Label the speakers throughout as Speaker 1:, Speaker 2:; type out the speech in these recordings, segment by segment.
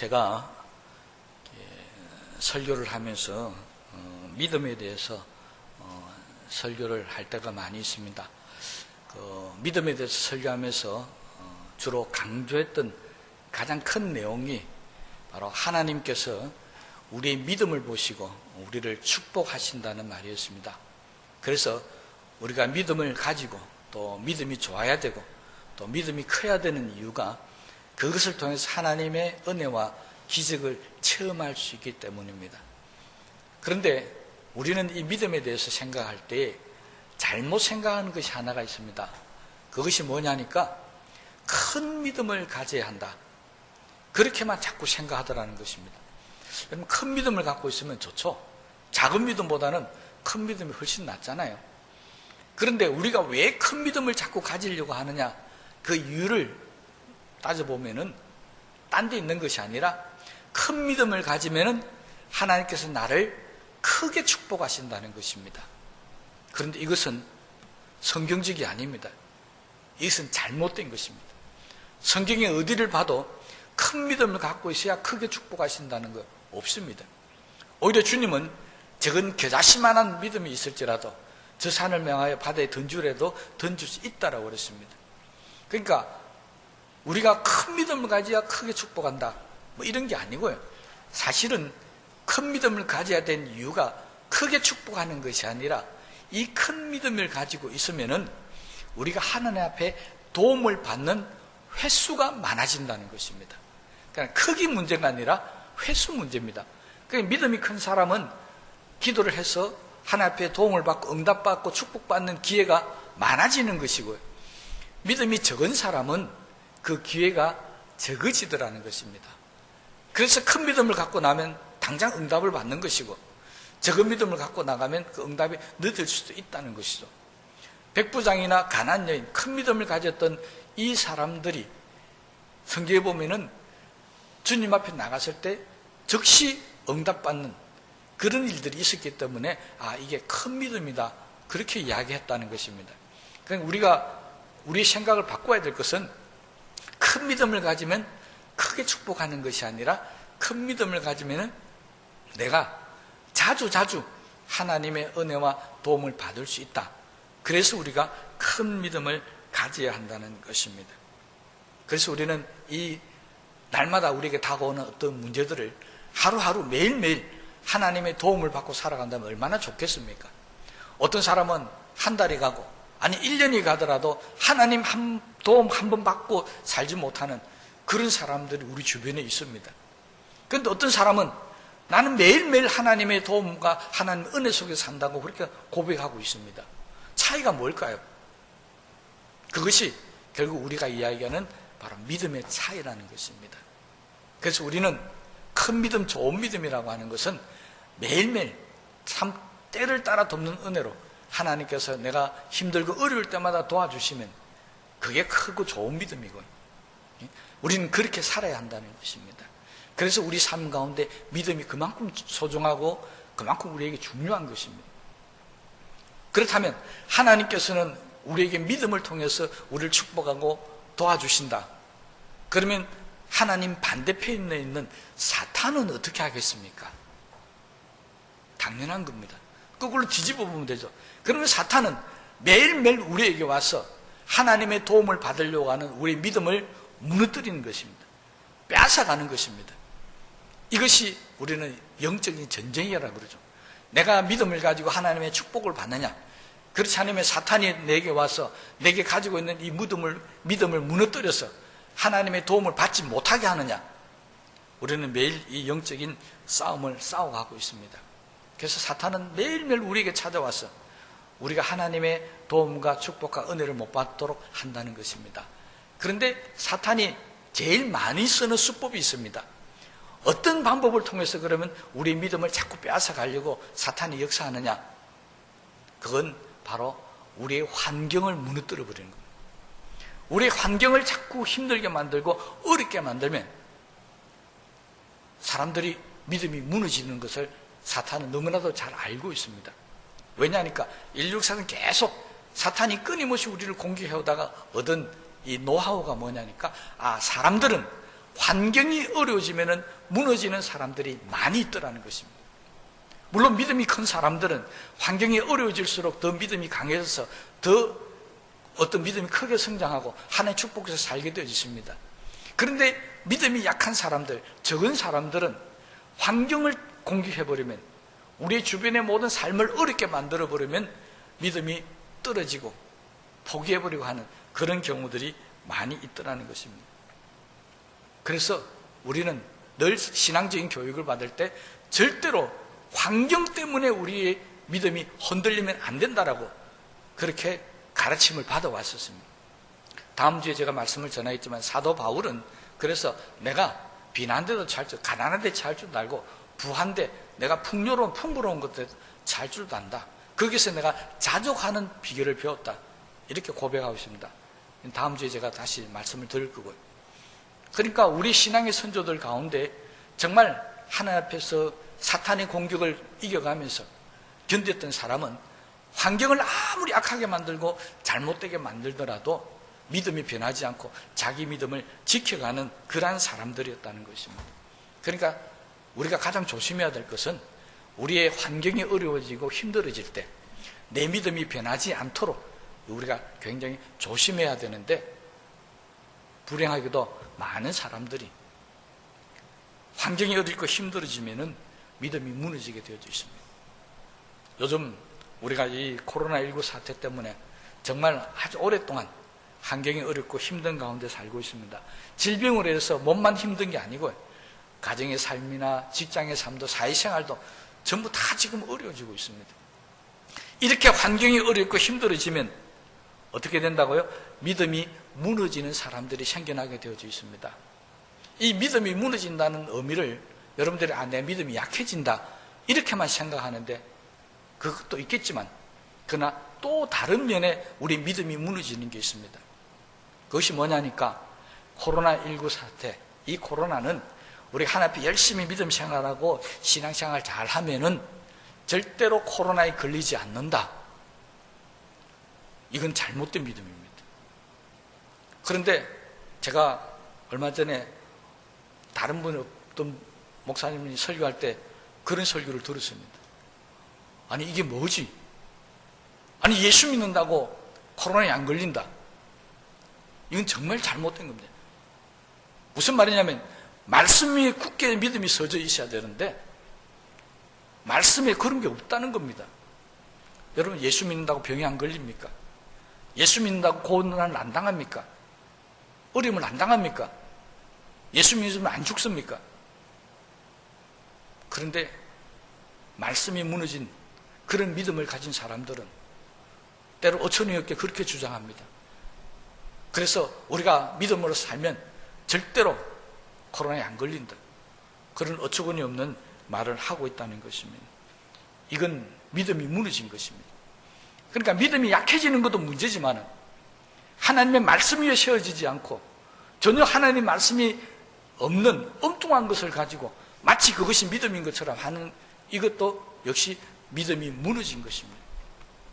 Speaker 1: 제가 설교를 하면서 믿음에 대해서 설교를 할 때가 많이 있습니다. 믿음에 대해서 설교하면서 주로 강조했던 가장 큰 내용이 바로 하나님께서 우리의 믿음을 보시고 우리를 축복하신다는 말이었습니다. 그래서 우리가 믿음을 가지고 또 믿음이 좋아야 되고 또 믿음이 커야 되는 이유가 그것을 통해서 하나님의 은혜와 기적을 체험할 수 있기 때문입니다. 그런데 우리는 이 믿음에 대해서 생각할 때 잘못 생각하는 것이 하나가 있습니다. 그것이 뭐냐니까 큰 믿음을 가져야 한다, 그렇게만 자꾸 생각하더라는 것입니다. 여러분, 큰 믿음을 갖고 있으면 좋죠. 작은 믿음보다는 큰 믿음이 훨씬 낫잖아요. 그런데 우리가 왜 큰 믿음을 자꾸 가지려고 하느냐, 그 이유를 따져보면은 딴 데 있는 것이 아니라 큰 믿음을 가지면은 하나님께서 나를 크게 축복하신다는 것입니다. 그런데 이것은 성경적이 아닙니다. 이것은 잘못된 것입니다. 성경의 어디를 봐도 큰 믿음을 갖고 있어야 크게 축복하신다는 거 없습니다. 오히려 주님은 적은 겨자씨만한 믿음이 있을지라도 저 산을 명하여 바다에 던주래도 던질 수 있다라고 그랬습니다. 그러니까 우리가 큰 믿음을 가져야 크게 축복한다, 뭐 이런 게 아니고요. 사실은 큰 믿음을 가져야 된 이유가 크게 축복하는 것이 아니라 이 큰 믿음을 가지고 있으면은 우리가 하나님 앞에 도움을 받는 횟수가 많아진다는 것입니다. 그러니까 크기 문제가 아니라 횟수 문제입니다. 그러니까 믿음이 큰 사람은 기도를 해서 하나님 앞에 도움을 받고 응답받고 축복받는 기회가 많아지는 것이고요. 믿음이 적은 사람은 그 기회가 적어지더라는 것입니다. 그래서 큰 믿음을 갖고 나면 당장 응답을 받는 것이고, 적은 믿음을 갖고 나가면 그 응답이 늦을 수도 있다는 것이죠. 백부장이나 가난한 여인, 큰 믿음을 가졌던 이 사람들이 성경에 보면은 주님 앞에 나갔을 때 즉시 응답받는 그런 일들이 있었기 때문에 이게 큰 믿음이다, 그렇게 이야기했다는 것입니다. 그러니까 우리가 우리의 생각을 바꿔야 될 것은 큰 믿음을 가지면 크게 축복하는 것이 아니라 큰 믿음을 가지면 내가 자주 하나님의 은혜와 도움을 받을 수 있다. 그래서 우리가 큰 믿음을 가져야 한다는 것입니다. 그래서 우리는 이 날마다 우리에게 다가오는 어떤 문제들을 하루하루 매일매일 하나님의 도움을 받고 살아간다면 얼마나 좋겠습니까? 어떤 사람은 한 달이 가고 아니 1년이 가더라도 하나님 도움 한 번 받고 살지 못하는 그런 사람들이 우리 주변에 있습니다. 그런데 어떤 사람은 나는 매일매일 하나님의 도움과 하나님의 은혜 속에 산다고 그렇게 고백하고 있습니다. 차이가 뭘까요? 그것이 결국 우리가 이야기하는 바로 믿음의 차이라는 것입니다. 그래서 우리는 큰 믿음, 좋은 믿음이라고 하는 것은 매일매일 참 때를 따라 돕는 은혜로 하나님께서 내가 힘들고 어려울 때마다 도와주시면 그게 크고 좋은 믿음이고요. 우리는 그렇게 살아야 한다는 것입니다. 그래서 우리 삶 가운데 믿음이 그만큼 소중하고 그만큼 우리에게 중요한 것입니다. 그렇다면 하나님께서는 우리에게 믿음을 통해서 우리를 축복하고 도와주신다. 그러면 하나님 반대편에 있는 사탄은 어떻게 하겠습니까? 당연한 겁니다. 그걸로 뒤집어 보면 되죠. 그러면 사탄은 매일매일 우리에게 와서 하나님의 도움을 받으려고 하는 우리의 믿음을 무너뜨리는 것입니다. 빼앗아가는 것입니다. 이것이 우리는 영적인 전쟁이라고 그러죠. 내가 믿음을 가지고 하나님의 축복을 받느냐, 그렇지 않으면 사탄이 내게 와서 내게 가지고 있는 이 믿음을 무너뜨려서 하나님의 도움을 받지 못하게 하느냐, 우리는 매일 이 영적인 싸움을 싸워가고 있습니다. 그래서 사탄은 매일매일 우리에게 찾아와서 우리가 하나님의 도움과 축복과 은혜를 못 받도록 한다는 것입니다. 그런데 사탄이 제일 많이 쓰는 수법이 있습니다. 어떤 방법을 통해서 그러면 우리의 믿음을 자꾸 빼앗아 가려고 사탄이 역사하느냐, 그건 바로 우리의 환경을 무너뜨려 버리는 겁니다. 우리의 환경을 자꾸 힘들게 만들고 어렵게 만들면 사람들이 믿음이 무너지는 것을 사탄은 너무나도 잘 알고 있습니다. 왜냐하니까 인류 역사는 계속 사탄이 끊임없이 우리를 공격해오다가 얻은 이 노하우가 뭐냐니까 사람들은 환경이 어려워지면 무너지는 사람들이 많이 있더라는 것입니다. 물론 믿음이 큰 사람들은 환경이 어려워질수록 더 믿음이 강해져서 더 어떤 믿음이 크게 성장하고 하나님의 축복에서 살게 되어집니다. 그런데 믿음이 약한 사람들, 적은 사람들은 환경을 공격해버리면, 우리 주변의 모든 삶을 어렵게 만들어버리면 믿음이 떨어지고 포기해버리고 하는 그런 경우들이 많이 있더라는 것입니다. 그래서 우리는 늘 신앙적인 교육을 받을 때 절대로 환경 때문에 우리의 믿음이 흔들리면 안 된다라고 그렇게 가르침을 받아왔었습니다. 다음 주에 제가 말씀을 전하겠지만 사도 바울은 그래서 내가 비난돼도 잘 줄, 가난한데 잘 줄 알고 부한데 내가 풍요로운 풍부러운 것들 잘 줄도 안다. 거기서 내가 자족하는 비결을 배웠다. 이렇게 고백하고 있습니다. 다음 주에 제가 다시 말씀을 드릴 거고요. 그러니까 우리 신앙의 선조들 가운데 정말 하나님 앞에서 사탄의 공격을 이겨가면서 견뎠던 사람은 환경을 아무리 악하게 만들고 잘못되게 만들더라도 믿음이 변하지 않고 자기 믿음을 지켜가는 그러한 사람들이었다는 것입니다. 그러니까 우리가 가장 조심해야 될 것은 우리의 환경이 어려워지고 힘들어질 때 내 믿음이 변하지 않도록 우리가 굉장히 조심해야 되는데, 불행하게도 많은 사람들이 환경이 어렵고 힘들어지면 믿음이 무너지게 되어져 있습니다. 요즘 우리가 이 코로나19 사태 때문에 정말 아주 오랫동안 환경이 어렵고 힘든 가운데 살고 있습니다. 질병으로 해서 몸만 힘든 게 아니고 가정의 삶이나 직장의 삶도 사회생활도 전부 다 지금 어려워지고 있습니다. 이렇게 환경이 어렵고 힘들어지면 어떻게 된다고요? 믿음이 무너지는 사람들이 생겨나게 되어져 있습니다. 이 믿음이 무너진다는 의미를 여러분들이 내 믿음이 약해진다 이렇게만 생각하는데 그것도 있겠지만, 그러나 또 다른 면에 우리 믿음이 무너지는 게 있습니다. 그것이 뭐냐니까 코로나19 사태, 이 코로나는 우리 하나님 앞에 열심히 믿음 생활하고 신앙생활 잘 하면은 절대로 코로나에 걸리지 않는다. 이건 잘못된 믿음입니다. 그런데 제가 얼마 전에 다른 분, 어떤 목사님이 설교할 때 그런 설교를 들었습니다. 아니 이게 뭐지? 아니 예수 믿는다고 코로나에 안 걸린다. 이건 정말 잘못된 겁니다. 무슨 말이냐면 말씀이 굳게 믿음이 서져 있어야 되는데 말씀에 그런 게 없다는 겁니다. 여러분 예수 믿는다고 병이 안 걸립니까? 예수 믿는다고 고난을 안 당합니까? 어려움을 안 당합니까? 예수 믿으면 안 죽습니까? 그런데 말씀이 무너진 그런 믿음을 가진 사람들은 때로 어처구니 없게 그렇게 주장합니다. 그래서 우리가 믿음으로 살면 절대로 코로나에 안 걸린다. 그런 어처구니 없는 말을 하고 있다는 것입니다. 이건 믿음이 무너진 것입니다. 그러니까 믿음이 약해지는 것도 문제지만 하나님의 말씀 위에 세워지지 않고 전혀 하나님의 말씀이 없는 엉뚱한 것을 가지고 마치 그것이 믿음인 것처럼 하는 이것도 역시 믿음이 무너진 것입니다.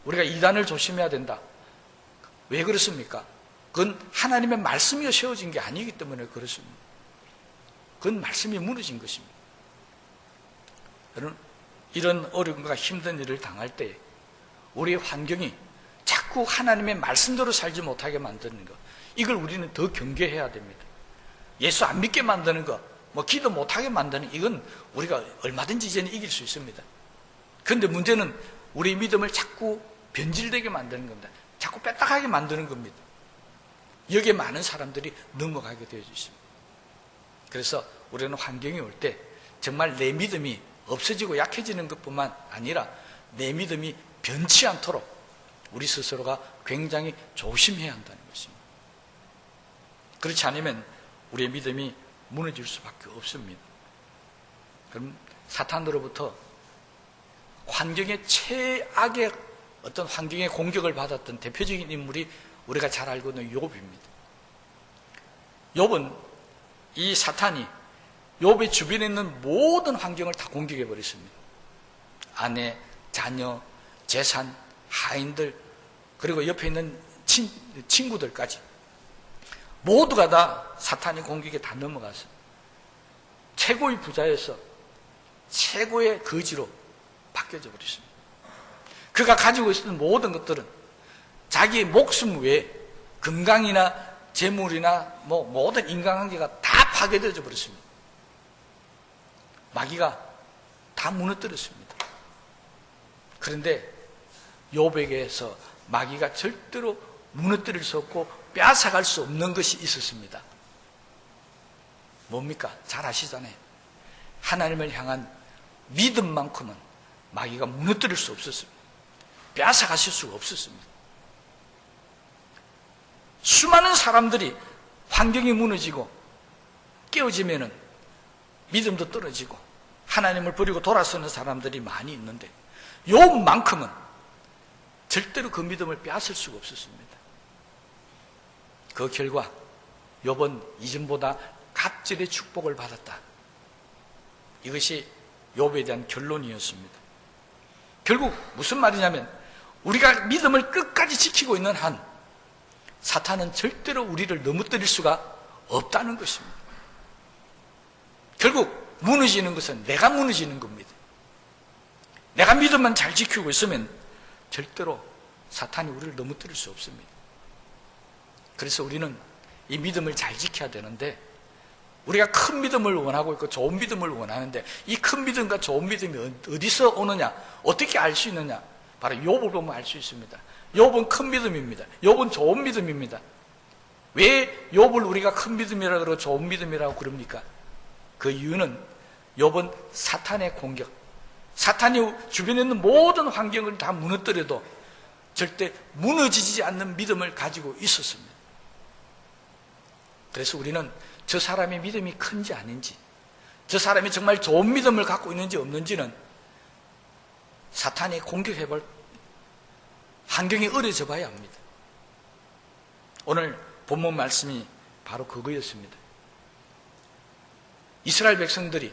Speaker 1: 우리가 이단을 조심해야 된다. 왜 그렇습니까? 그건 하나님의 말씀 위에 세워진 게 아니기 때문에 그렇습니다. 그건 말씀이 무너진 것입니다. 여러분, 이런 어려움과 힘든 일을 당할 때 우리의 환경이 자꾸 하나님의 말씀대로 살지 못하게 만드는 것, 이걸 우리는 더 경계해야 됩니다. 예수 안 믿게 만드는 것, 기도 못하게 만드는 이건 우리가 얼마든지 이제는 이길 수 있습니다. 그런데 문제는 우리 믿음을 자꾸 변질되게 만드는 겁니다. 자꾸 빼딱하게 만드는 겁니다. 여기에 많은 사람들이 넘어가게 되어 있습니다. 그래서 우리는 환경이 올 때 정말 내 믿음이 없어지고 약해지는 것뿐만 아니라 내 믿음이 변치 않도록 우리 스스로가 굉장히 조심해야 한다는 것입니다. 그렇지 않으면 우리의 믿음이 무너질 수밖에 없습니다. 그럼 사탄으로부터 환경의 최악의 어떤 환경의 공격을 받았던 대표적인 인물이 우리가 잘 알고 있는 욥입니다. 욥은 이 사탄이 욥의 주변에 있는 모든 환경을 다 공격해 버렸습니다. 아내, 자녀, 재산, 하인들, 그리고 옆에 있는 친구들까지 모두가 다 사탄의 공격에 다 넘어갔어요. 최고의 부자에서 최고의 거지로 바뀌어져 버렸습니다. 그가 가지고 있었던 모든 것들은 자기의 목숨 외에 건강이나 재물이나 모든 인간관계가 다 파괴되어 버렸습니다. 마귀가 다 무너뜨렸습니다. 그런데 욥에게서 마귀가 절대로 무너뜨릴 수 없고 빼앗아갈 수 없는 것이 있었습니다. 뭡니까? 잘 아시잖아요. 하나님을 향한 믿음만큼은 마귀가 무너뜨릴 수 없었습니다. 빼앗아가실 수가 없었습니다. 수많은 사람들이 환경이 무너지고 깨어지면은 믿음도 떨어지고 하나님을 버리고 돌아서는 사람들이 많이 있는데 욥만큼은 절대로 그 믿음을 빼앗을 수가 없었습니다. 그 결과 욥은 이전보다 갑절의 축복을 받았다. 이것이 욥에 대한 결론이었습니다. 결국 무슨 말이냐면 우리가 믿음을 끝까지 지키고 있는 한 사탄은 절대로 우리를 넘어뜨릴 수가 없다는 것입니다. 결국 무너지는 것은 내가 무너지는 겁니다. 내가 믿음만 잘 지키고 있으면 절대로 사탄이 우리를 넘어뜨릴 수 없습니다. 그래서 우리는 이 믿음을 잘 지켜야 되는데 우리가 큰 믿음을 원하고 있고 좋은 믿음을 원하는데 이 큰 믿음과 좋은 믿음이 어디서 오느냐, 어떻게 알 수 있느냐, 바로 욥을 보면 알 수 있습니다. 욥은 큰 믿음입니다. 욥은 좋은 믿음입니다. 왜 욥을 우리가 큰 믿음이라고 그러고 좋은 믿음이라고 그럽니까? 그 이유는 욥은 사탄의 공격, 사탄이 주변에 있는 모든 환경을 다 무너뜨려도 절대 무너지지 않는 믿음을 가지고 있었습니다. 그래서 우리는 저 사람의 믿음이 큰지 아닌지, 저 사람이 정말 좋은 믿음을 갖고 있는지 없는지는 사탄이 공격해볼 환경이 어려져 봐야 합니다. 오늘 본문 말씀이 바로 그거였습니다. 이스라엘 백성들이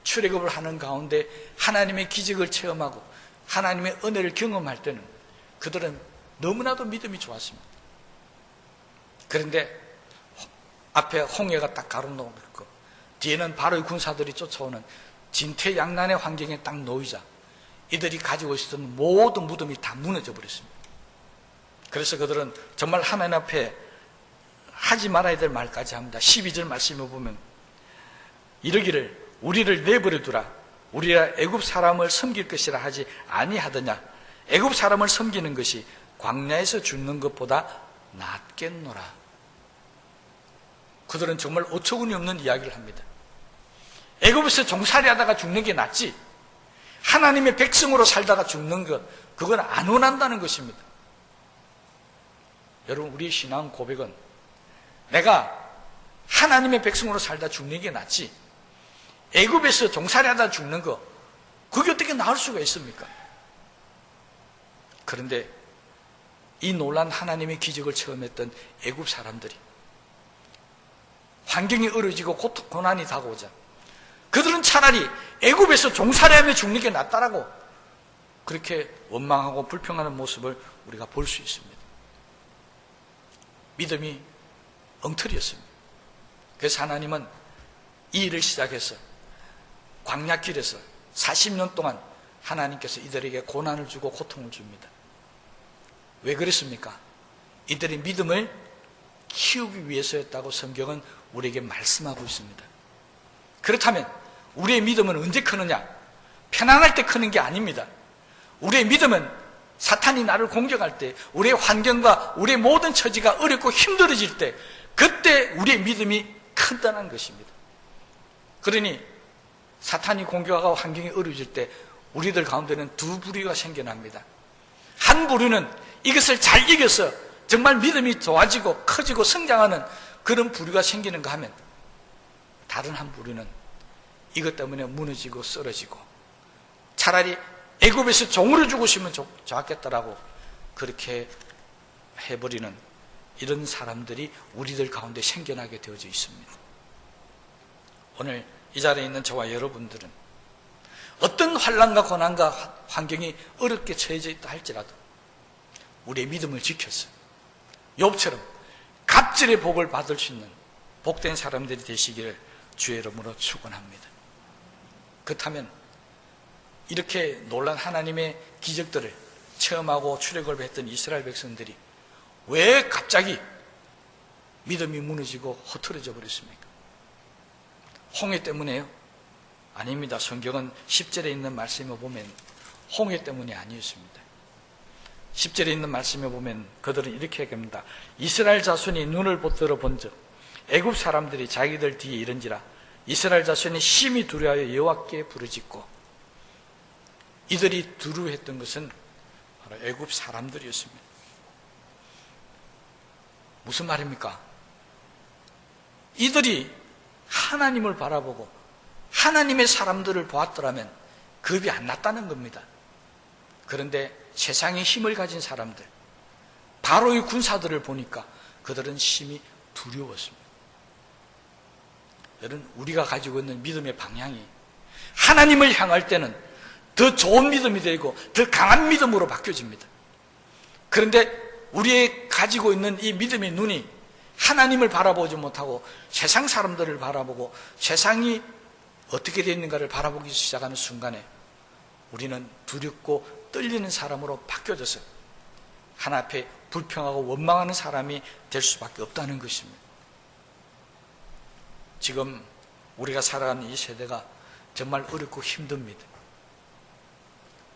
Speaker 1: 출애굽을 하는 가운데 하나님의 기적을 체험하고 하나님의 은혜를 경험할 때는 그들은 너무나도 믿음이 좋았습니다. 그런데 앞에 홍해가 딱 가로놓고 뒤에는 바로의 군사들이 쫓아오는 진퇴양난의 환경에 딱 놓이자 이들이 가지고 있었던 모든 무덤이 다 무너져 버렸습니다. 그래서 그들은 정말 하나님 앞에 하지 말아야 될 말까지 합니다. 12절 말씀을 보면 이르기를 우리를 내버려 두라. 우리가 애굽 사람을 섬길 것이라 하지 아니하더냐. 애굽 사람을 섬기는 것이 광야에서 죽는 것보다 낫겠노라. 그들은 정말 어처구니 없는 이야기를 합니다. 애굽에서 종살이하다가 죽는 게 낫지 하나님의 백성으로 살다가 죽는 것, 그건 안 원한다는 것입니다. 여러분, 우리의 신앙 고백은 내가 하나님의 백성으로 살다 죽는 게 낫지 애굽에서 종살이하다 죽는 거, 그게 어떻게 나을 수가 있습니까? 그런데 이 놀란 하나님의 기적을 체험했던 애굽 사람들이 환경이 어려지고 고난이 다가오자 그들은 차라리 애굽에서 종살이하며 죽는 게 낫다라고 그렇게 원망하고 불평하는 모습을 우리가 볼 수 있습니다. 믿음이 엉터리였습니다. 그래서 하나님은 이 일을 시작해서 광야길에서 40년 동안 하나님께서 이들에게 고난을 주고 고통을 줍니다. 왜 그랬습니까? 이들의 믿음을 키우기 위해서였다고 성경은 우리에게 말씀하고 있습니다. 그렇다면 우리의 믿음은 언제 크느냐? 편안할 때 크는 게 아닙니다. 우리의 믿음은 사탄이 나를 공격할 때, 우리의 환경과 우리의 모든 처지가 어렵고 힘들어질 때, 그때 우리의 믿음이 큰다는 것입니다. 그러니 사탄이 공격하고 환경이 어려워질 때 우리들 가운데는 두 부류가 생겨납니다. 한 부류는 이것을 잘 이겨서 정말 믿음이 좋아지고 커지고 성장하는 그런 부류가 생기는가 하면, 다른 한 부류는 이것 때문에 무너지고 쓰러지고 차라리 애굽에서 종으로 죽으시면 좋았겠다라고 그렇게 해버리는 이런 사람들이 우리들 가운데 생겨나게 되어져 있습니다. 오늘 이 자리에 있는 저와 여러분들은 어떤 환난과 고난과 환경이 어렵게 처해져 있다 할지라도 우리의 믿음을 지켜서 욥처럼 갑절의 복을 받을 수 있는 복된 사람들이 되시기를 주의 이름으로 축원합니다. 그렇다면 이렇게 놀란 하나님의 기적들을 체험하고 출애굽을 했던 이스라엘 백성들이 왜 갑자기 믿음이 무너지고 흐트러져 버렸습니까? 홍해 때문에요? 아닙니다. 성경은 10절에 있는 말씀을 보면 홍해 때문이 아니었습니다. 10절에 있는 말씀에 보면 그들은 이렇게 얘기합니다. 이스라엘 자손이 눈을 붙들어 본즉 애굽 사람들이 자기들 뒤에 이른지라 이스라엘 자손이 심히 두려워하여 여호와께 부르짖고. 이들이 두려워했던 것은 바로 애굽 사람들이었습니다. 무슨 말입니까? 이들이 하나님을 바라보고 하나님의 사람들을 보았더라면 겁이 안 났다는 겁니다. 그런데 세상에 힘을 가진 사람들, 바로의 군사들을 보니까 그들은 심히 두려웠습니다. 여러분, 우리가 가지고 있는 믿음의 방향이 하나님을 향할 때는 더 좋은 믿음이 되고 더 강한 믿음으로 바뀌어집니다. 그런데 우리의 가지고 있는 이 믿음의 눈이 하나님을 바라보지 못하고 세상 사람들을 바라보고 세상이 어떻게 되어 있는가를 바라보기 시작하는 순간에 우리는 두렵고 떨리는 사람으로 바뀌어져서 하나 앞에 불평하고 원망하는 사람이 될 수밖에 없다는 것입니다. 지금 우리가 살아가는 이 세대가 정말 어렵고 힘듭니다.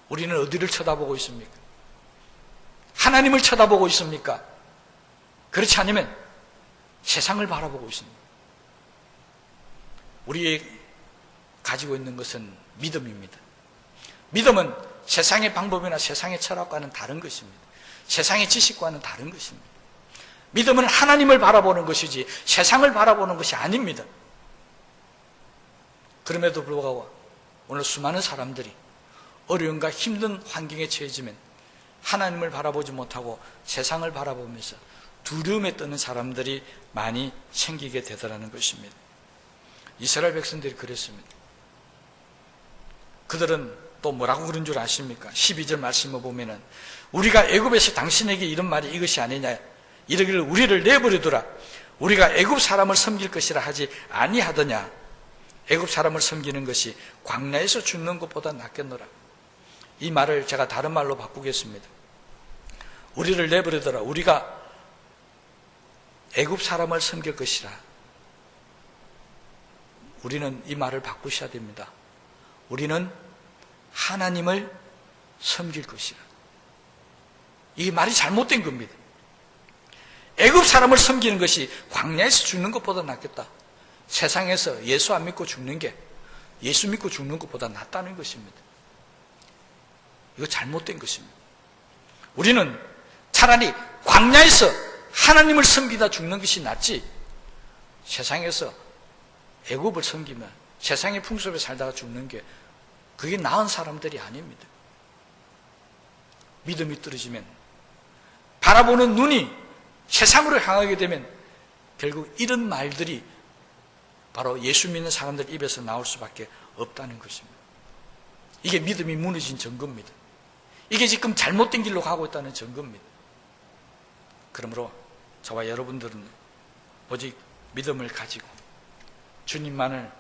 Speaker 1: 우리는 어디를 쳐다보고 있습니까? 하나님을 쳐다보고 있습니까? 그렇지 않으면 세상을 바라보고 있습니다. 우리 가지고 있는 것은 믿음입니다. 믿음은 세상의 방법이나 세상의 철학과는 다른 것입니다. 세상의 지식과는 다른 것입니다. 믿음은 하나님을 바라보는 것이지 세상을 바라보는 것이 아닙니다. 그럼에도 불구하고 오늘 수많은 사람들이 어려움과 힘든 환경에 처해지면 하나님을 바라보지 못하고 세상을 바라보면서 두려움에 떠는 사람들이 많이 생기게 되더라는 것입니다. 이스라엘 백성들이 그랬습니다. 그들은 또 뭐라고 그런 줄 아십니까? 12절 말씀을 보면은 우리가 애굽에서 당신에게 이런 말이 이것이 아니냐, 이러기를 우리를 내버려두라, 우리가 애굽 사람을 섬길 것이라 하지 아니하더냐. 애굽 사람을 섬기는 것이 광야에서 죽는 것보다 낫겠노라. 이 말을 제가 다른 말로 바꾸겠습니다. 우리를 내버려두라, 우리가 애굽 사람을 섬길 것이라. 우리는 이 말을 바꾸셔야 됩니다. 우리는 하나님을 섬길 것이라. 이 말이 잘못된 겁니다. 애굽 사람을 섬기는 것이 광야에서 죽는 것보다 낫겠다. 세상에서 예수 안 믿고 죽는 게 예수 믿고 죽는 것보다 낫다는 것입니다. 이거 잘못된 것입니다. 우리는 차라리 광야에서 하나님을 섬기다 죽는 것이 낫지, 세상에서 애굽을 섬기면 세상의 풍습에 살다가 죽는 게 그게 나은 사람들이 아닙니다. 믿음이 떨어지면, 바라보는 눈이 세상으로 향하게 되면 결국 이런 말들이 바로 예수 믿는 사람들 입에서 나올 수밖에 없다는 것입니다. 이게 믿음이 무너진 증거입니다. 이게 지금 잘못된 길로 가고 있다는 증거입니다. 그러므로 저와 여러분들은 오직 믿음을 가지고 주님만을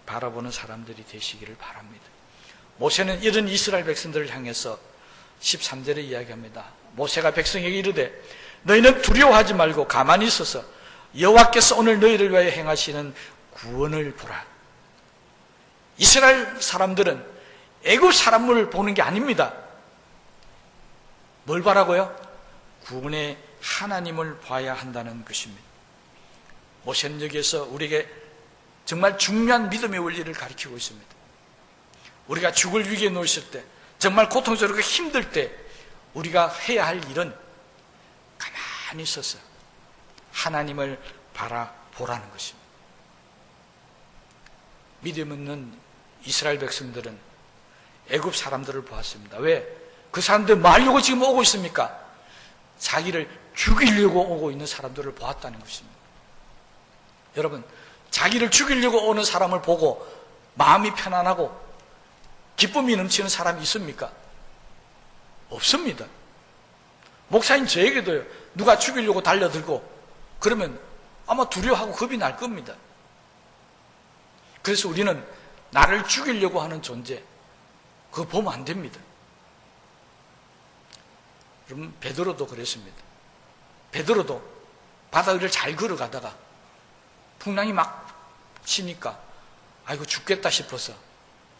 Speaker 1: 바라보는 사람들이 되시기를 바랍니다. 모세는 이런 이스라엘 백성들을 향해서 13절에 이야기합니다. 모세가 백성에게 이르되 너희는 두려워하지 말고 가만히 있어서 여호와께서 오늘 너희를 위하여 행하시는 구원을 보라. 이스라엘 사람들은 애굽 사람을 보는 게 아닙니다. 뭘 바라고요? 구원의 하나님을 봐야 한다는 것입니다. 모세는 여기에서 우리에게 정말 중요한 믿음의 원리를 가르치고 있습니다. 우리가 죽을 위기에 놓였을 때, 정말 고통스럽고 힘들 때 우리가 해야 할 일은 가만히 있어서 하나님을 바라보라는 것입니다. 믿음 있는 이스라엘 백성들은 애굽 사람들을 보았습니다. 왜? 그 사람들 뭐 하려고 지금 오고 있습니까? 자기를 죽이려고 오고 있는 사람들을 보았다는 것입니다. 여러분, 자기를 죽이려고 오는 사람을 보고 마음이 편안하고 기쁨이 넘치는 사람이 있습니까? 없습니다. 목사님 저에게도요, 누가 죽이려고 달려들고 그러면 아마 두려워하고 겁이 날 겁니다. 그래서 우리는 나를 죽이려고 하는 존재, 그거 보면 안 됩니다. 여러분, 베드로도 그랬습니다. 베드로도 바다 위를 잘 걸어가다가 풍랑이 막 치니까 아이고 죽겠다 싶어서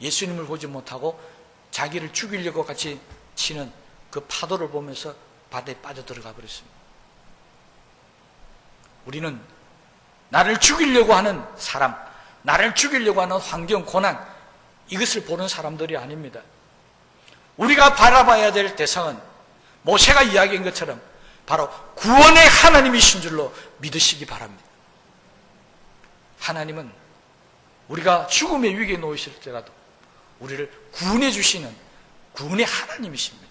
Speaker 1: 예수님을 보지 못하고 자기를 죽이려고 같이 치는 그 파도를 보면서 바다에 빠져들어가 버렸습니다. 우리는 나를 죽이려고 하는 사람, 나를 죽이려고 하는 환경, 고난, 이것을 보는 사람들이 아닙니다. 우리가 바라봐야 될 대상은 모세가 이야기한 것처럼 바로 구원의 하나님이신 줄로 믿으시기 바랍니다. 하나님은 우리가 죽음의 위기에 놓이실 때라도 우리를 구원해 주시는 구원의 하나님이십니다.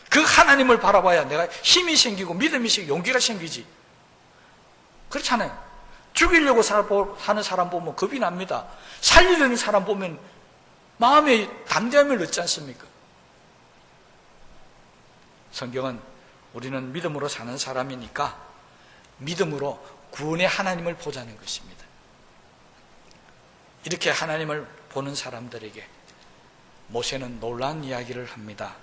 Speaker 1: 그 하나님을 바라봐야 내가 힘이 생기고 믿음이 생기고 용기가 생기지. 그렇잖아요. 죽이려고 사는 사람 보면 겁이 납니다. 살리려는 사람 보면 마음에 담대함을 얻지 않습니까? 성경은 우리는 믿음으로 사는 사람이니까 믿음으로 구원의 하나님을 보자는 것입니다. 이렇게 하나님을 보는 사람들에게 모세는 놀라운 이야기를 합니다.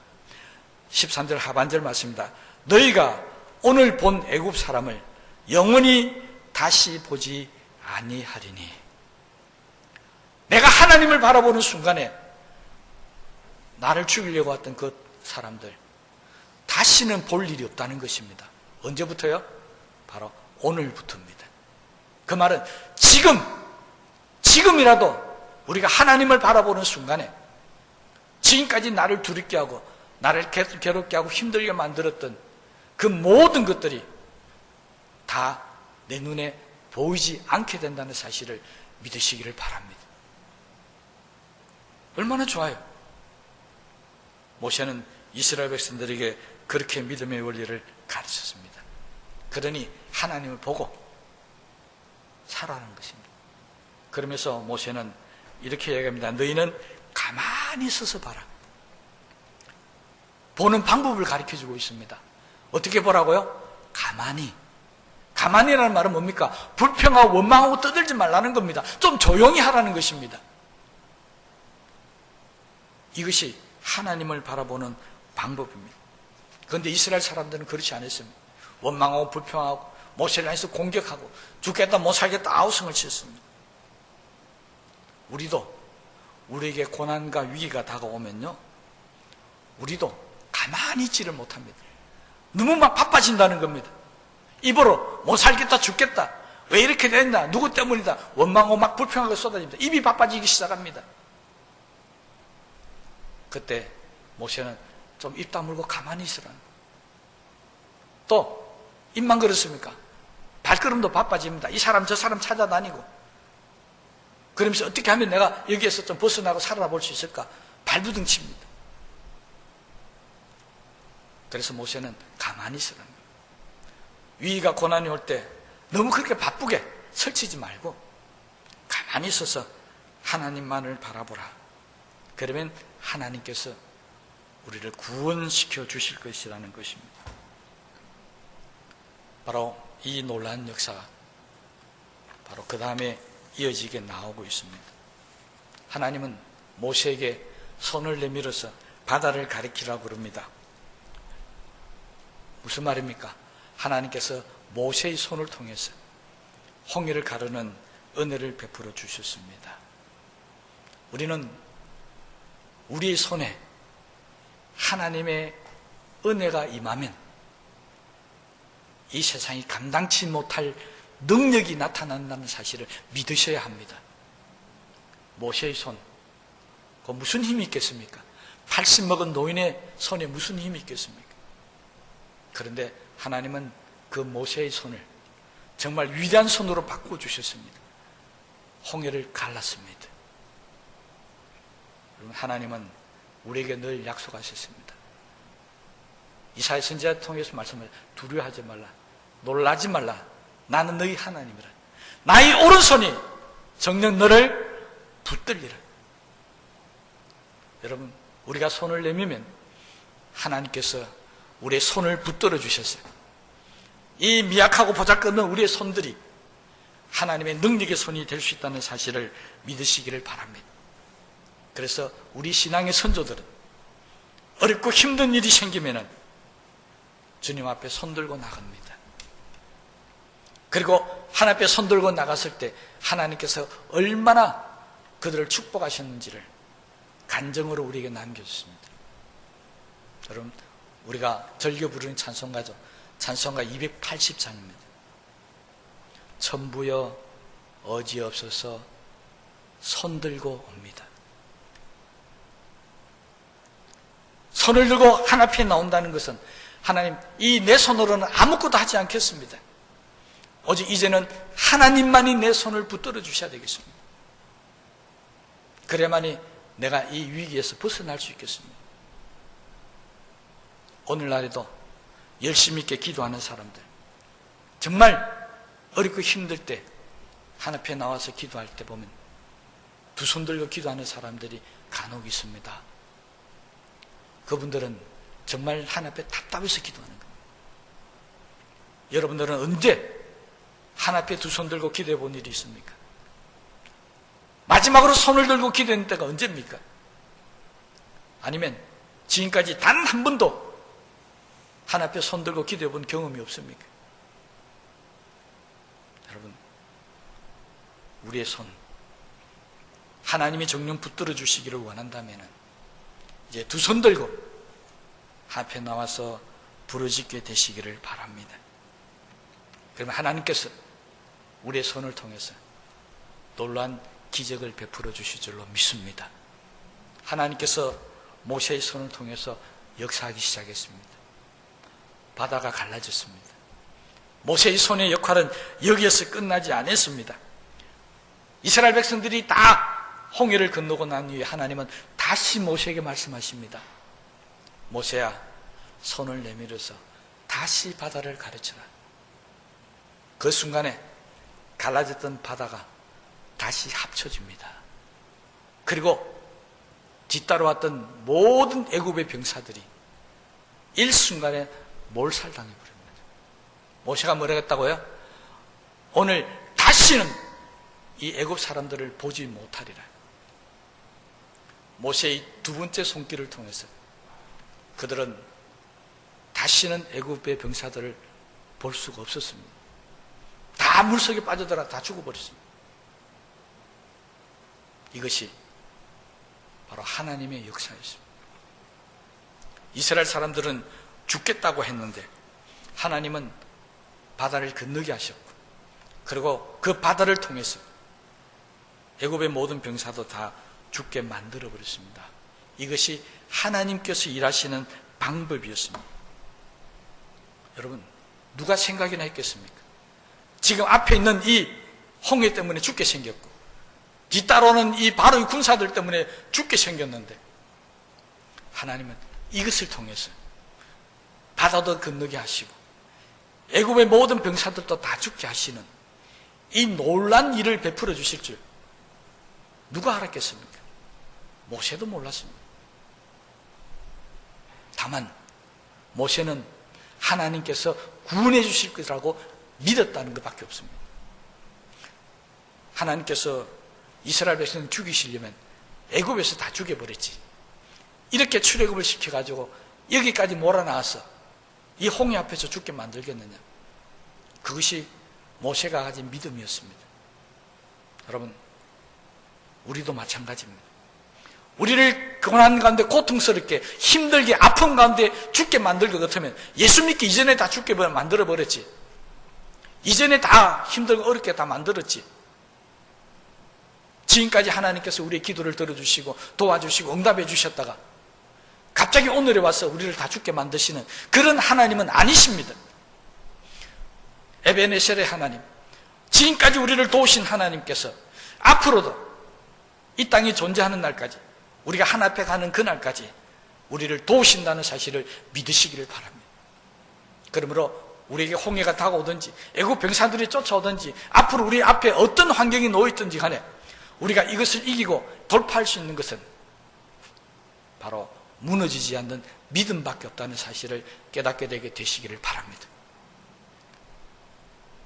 Speaker 1: 13절 하반절 말씀입니다. 너희가 오늘 본 애굽 사람을 영원히 다시 보지 아니하리니. 내가 하나님을 바라보는 순간에 나를 죽이려고 했던 그 사람들 다시는 볼 일이 없다는 것입니다. 언제부터요? 바로 오늘부터입니다. 그 말은 지금이라도 우리가 하나님을 바라보는 순간에 지금까지 나를 두렵게 하고 나를 괴롭게 하고 힘들게 만들었던 그 모든 것들이 다 내 눈에 보이지 않게 된다는 사실을 믿으시기를 바랍니다. 얼마나 좋아요. 모세는 이스라엘 백성들에게 그렇게 믿음의 원리를 가르쳤습니다. 그러니 하나님을 보고 살아가는 것입니다. 그러면서 모세는 이렇게 얘기합니다. 너희는 가만히 서서 봐라. 보는 방법을 가르쳐주고 있습니다. 어떻게 보라고요? 가만히라는 말은 뭡니까? 불평하고 원망하고 떠들지 말라는 겁니다. 좀 조용히 하라는 것입니다. 이것이 하나님을 바라보는 방법입니다. 그런데 이스라엘 사람들은 그렇지 않았습니다. 원망하고 불평하고 모세를 향해서 공격하고 죽겠다 못 살겠다 아우성을 쳤습니다. 우리도 우리에게 고난과 위기가 다가오면요, 우리도 가만히 있지를 못합니다. 너무 막 바빠진다는 겁니다. 입으로 못 살겠다 죽겠다 왜 이렇게 됐나 누구 때문이다 원망하고 막 불평하고 쏟아집니다. 입이 바빠지기 시작합니다. 그때 모세는 좀 입 다물고 가만히 있으라는, 또 입만 그렇습니까? 발걸음도 바빠집니다. 이 사람 저 사람 찾아다니고 그러면서 어떻게 하면 내가 여기에서 좀 벗어나고 살아볼 수 있을까? 발부둥 칩니다. 그래서 모세는 가만히 있으라는 거예요. 위기가 고난이 올 때 너무 그렇게 바쁘게 설치지 말고 가만히 있어서 하나님만을 바라보라. 그러면 하나님께서 우리를 구원시켜 주실 것이라는 것입니다. 바로 이 놀라운 역사가 바로 그 다음에 이어지게 나오고 있습니다. 하나님은 모세에게 손을 내밀어서 바다를 가리키라고 그럽니다. 무슨 말입니까? 하나님께서 모세의 손을 통해서 홍해를 가르는 은혜를 베풀어 주셨습니다. 우리는 우리의 손에 하나님의 은혜가 임하면 이 세상이 감당치 못할 능력이 나타난다는 사실을 믿으셔야 합니다. 모세의 손, 그 무슨 힘이 있겠습니까? 80 먹은 노인의 손에 무슨 힘이 있겠습니까? 그런데 하나님은 그 모세의 손을 정말 위대한 손으로 바꿔주셨습니다. 홍해를 갈랐습니다. 여러분, 하나님은 우리에게 늘 약속하셨습니다. 이사야 선지자를 통해서 말씀을 두려워하지 말라, 놀라지 말라, 나는 너희 하나님이라. 나의 오른손이 정녕 너를 붙들리라. 여러분, 우리가 손을 내밀면 하나님께서 우리의 손을 붙들어 주셨어요. 이 미약하고 보잘것없는 우리의 손들이 하나님의 능력의 손이 될 수 있다는 사실을 믿으시기를 바랍니다. 그래서 우리 신앙의 선조들은 어렵고 힘든 일이 생기면은 주님 앞에 손들고 나갑니다. 그리고 하나님 앞에 손들고 나갔을 때 하나님께서 얼마나 그들을 축복하셨는지를 간증으로 우리에게 남겨주십니다. 여러분, 우리가 즐겨 부르는 찬송가죠. 찬송가 280장입니다. 천부여 어지없어서 손들고 옵니다. 손을 들고 하나님 앞에 나온다는 것은 하나님, 이 내 손으로는 아무것도 하지 않겠습니다. 오직 이제는 하나님만이 내 손을 붙들어 주셔야 되겠습니다. 그래야만이 내가 이 위기에서 벗어날 수 있겠습니다. 오늘날에도 열심히 있게 기도하는 사람들, 정말 어렵고 힘들 때 하나님 앞에 나와서 기도할 때 보면 두 손 들고 기도하는 사람들이 간혹 있습니다. 그분들은 정말 하나님 앞에 답답해서 기도하는 겁니다. 여러분들은 언제 하나님 앞에 두 손 들고 기도해 본 일이 있습니까? 마지막으로 손을 들고 기도했는 때가 언제입니까? 아니면 지금까지 단 한 번도 하나님 앞에 손 들고 기도해 본 경험이 없습니까? 여러분, 우리의 손 하나님이 정령 붙들어 주시기를 원한다면 이제 두 손 들고 앞에 나와서 부르짖게 되시기를 바랍니다. 그러면 하나님께서 우리의 손을 통해서 놀라운 기적을 베풀어 주실 줄로 믿습니다. 하나님께서 모세의 손을 통해서 역사하기 시작했습니다. 바다가 갈라졌습니다. 모세의 손의 역할은 여기에서 끝나지 않았습니다. 이스라엘 백성들이 다 홍해를 건너고 난 후에 하나님은 다시 모세에게 말씀하십니다. 모세야, 손을 내밀어서 다시 바다를 가르쳐라. 그 순간에 갈라졌던 바다가 다시 합쳐집니다. 그리고 뒤따라왔던 모든 애굽의 병사들이 일순간에 몰살당해버립니다. 모세가 뭐라고 했다고요? 오늘 다시는 이 애굽 사람들을 보지 못하리라. 모세의 두 번째 손길을 통해서 그들은 다시는 애굽의 병사들을 볼 수가 없었습니다. 다 물속에 빠져들어 다 죽어버렸습니다. 이것이 바로 하나님의 역사였습니다. 이스라엘 사람들은 죽겠다고 했는데 하나님은 바다를 건너게 하셨고, 그리고 그 바다를 통해서 애굽의 모든 병사도 다 죽게 만들어 버렸습니다. 이것이 하나님께서 일하시는 방법이었습니다. 여러분, 누가 생각이나 했겠습니까? 지금 앞에 있는 이 홍해 때문에 죽게 생겼고 뒤따라오는 이 바로의 군사들 때문에 죽게 생겼는데 하나님은 이것을 통해서 바다도 건너게 하시고 애굽의 모든 병사들도 다 죽게 하시는 이 놀란 일을 베풀어 주실 줄 누가 알았겠습니까? 모세도 몰랐습니다. 다만 모세는 하나님께서 구원해 주실 것이라고 믿었다는 것밖에 없습니다. 하나님께서 이스라엘 백성을 죽이시려면 애굽에서 다 죽여버렸지, 이렇게 출애굽을 시켜가지고 여기까지 몰아나와서 이 홍해 앞에서 죽게 만들겠느냐? 그것이 모세가 가진 믿음이었습니다. 여러분, 우리도 마찬가지입니다. 우리를 고난 가운데 고통스럽게 힘들게 아픈 가운데 죽게 만들 것 같으면 예수 믿기 이전에 다 죽게 만들어버렸지, 이전에 다 힘들고 어렵게 다 만들었지. 지금까지 하나님께서 우리의 기도를 들어주시고 도와주시고 응답해 주셨다가 갑자기 오늘에 와서 우리를 다 죽게 만드시는 그런 하나님은 아니십니다. 에베네셀의 하나님, 지금까지 우리를 도우신 하나님께서 앞으로도 이 땅이 존재하는 날까지, 우리가 하나님 앞에 가는 그날까지 우리를 도우신다는 사실을 믿으시기를 바랍니다. 그러므로 우리에게 홍해가 다가오든지 애국 병사들이 쫓아오든지 앞으로 우리 앞에 어떤 환경이 놓여있든지 간에 우리가 이것을 이기고 돌파할 수 있는 것은 바로 무너지지 않는 믿음밖에 없다는 사실을 깨닫게 되게 되시기를 바랍니다.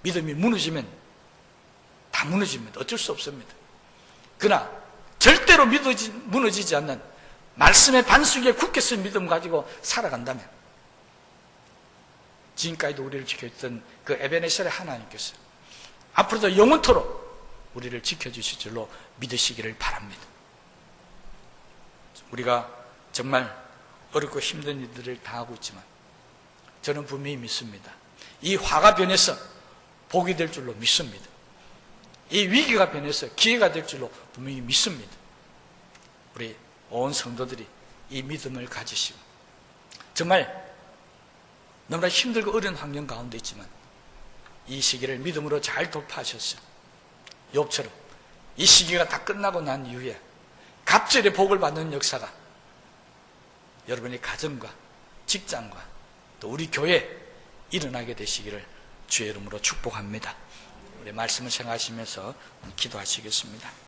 Speaker 1: 믿음이 무너지면 다 무너집니다. 어쩔 수 없습니다. 그러나 절대로 무너지지 않는 말씀의 반석에 굳게 쓴 믿음 가지고 살아간다면 지금까지도 우리를 지켜줬던 그 에베네셀의 하나님께서 앞으로도 영원토록 우리를 지켜주실 줄로 믿으시기를 바랍니다. 우리가 정말 어렵고 힘든 일들을 당하고 있지만 저는 분명히 믿습니다. 이 화가 변해서 복이 될 줄로 믿습니다. 이 위기가 변해서 기회가 될 줄로 분명히 믿습니다. 우리 온 성도들이 이 믿음을 가지시고 정말 너무나 힘들고 어려운 환경 가운데 있지만 이 시기를 믿음으로 잘 돌파하셨어요. 욥처럼 이 시기가 다 끝나고 난 이후에 갑절의 복을 받는 역사가 여러분의 가정과 직장과 또 우리 교회에 일어나게 되시기를 주의 이름으로 축복합니다. 우리 말씀을 생각하시면서 기도하시겠습니다.